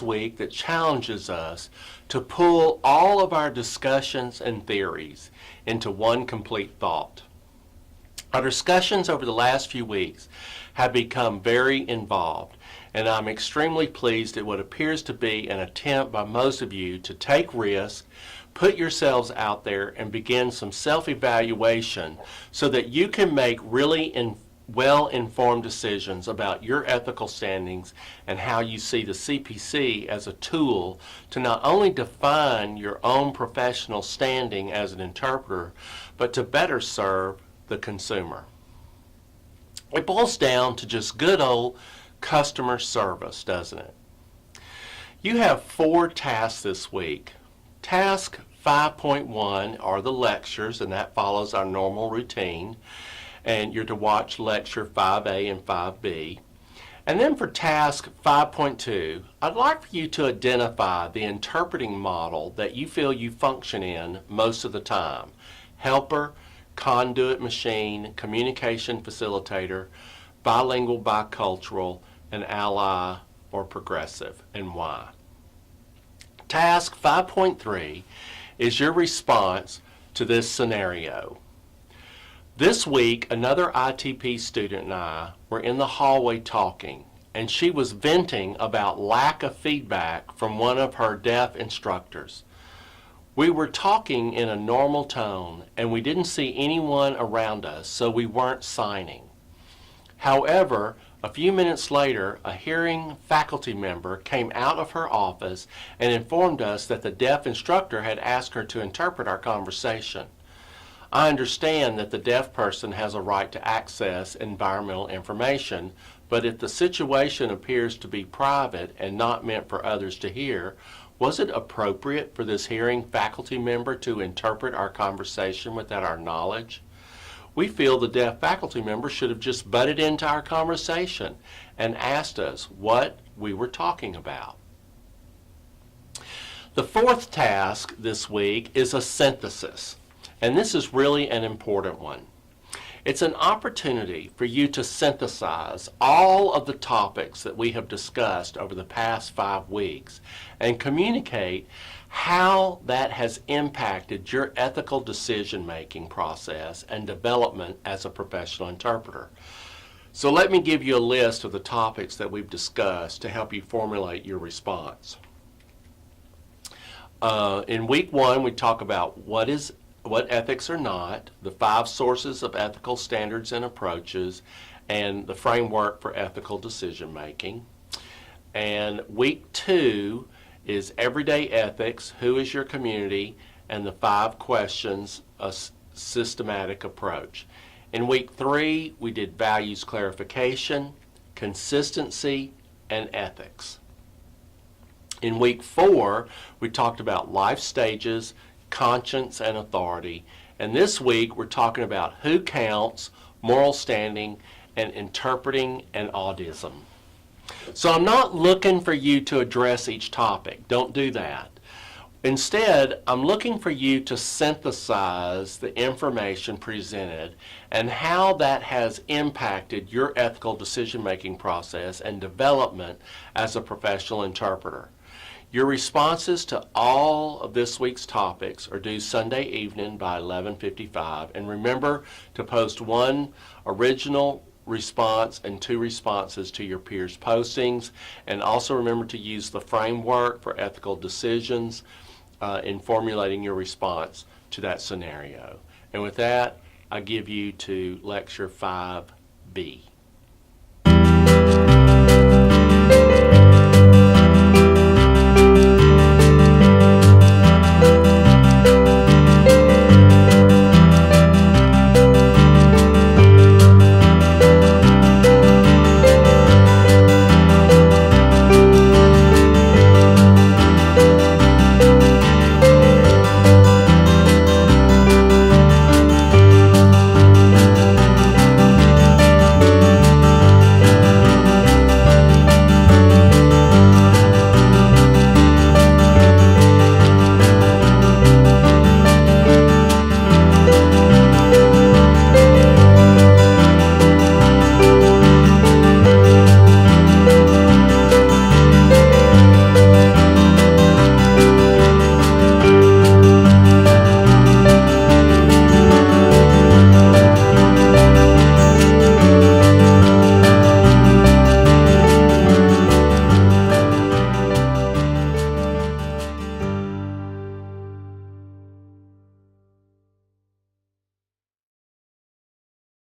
this week that challenges us to pull all of our discussions and theories into one complete thought. Our discussions over the last few weeks have become very involved, and I'm extremely pleased at what appears to be an attempt by most of you to take risks, put yourselves out there, and begin some self-evaluation so that you can make really well-informed decisions about your ethical standings and how you see the CPC as a tool to not only define your own professional standing as an interpreter, but to better serve the consumer. It boils down to just good old customer service, doesn't it? You have 4 tasks this week. Task 5.1 are the lectures, and that follows our normal routine. And you're to watch lecture 5A and 5B. And then for task 5.2, I'd like for you to identify the interpreting model that you feel you function in most of the time. Helper, conduit machine, communication facilitator, bilingual, bicultural, and ally or progressive, and why. Task 5.3 is your response to this scenario. This week, another ITP student and I were in the hallway talking, and she was venting about lack of feedback from one of her deaf instructors. We were talking in a normal tone, and we didn't see anyone around us, so we weren't signing. However, a few minutes later, a hearing faculty member came out of her office and informed us that the deaf instructor had asked her to interpret our conversation. I understand that the deaf person has a right to access environmental information, but if the situation appears to be private and not meant for others to hear, was it appropriate for this hearing faculty member to interpret our conversation without our knowledge? We feel the deaf faculty member should have just butted into our conversation and asked us what we were talking about. The 4th task this week is a synthesis. And this is really an important one. It's an opportunity for you to synthesize all of the topics that we have discussed over the past 5 weeks and communicate how that has impacted your ethical decision-making process and development as a professional interpreter. So let me give you a list of the topics that we've discussed to help you formulate your response. In week 1, we talk about what ethics are not, the 5 sources of ethical standards and approaches, and the framework for ethical decision making. And week 2 is everyday ethics, who is your community, and the 5 questions, a systematic approach. In week 3, we did values clarification, consistency, and ethics. In week 4, we talked about life stages, conscience, and authority. And this week we're talking about who counts, moral standing, and interpreting and autism. So I'm not looking for you to address each topic. Don't do that. Instead, I'm looking for you to synthesize the information presented and how that has impacted your ethical decision-making process and development as a professional interpreter. Your responses to all of this week's topics are due Sunday evening by 11:55. And remember to post 1 original response and 2 responses to your peers' postings. And also remember to use the framework for ethical decisions in formulating your response to that scenario. And with that, I give you to lecture 5B.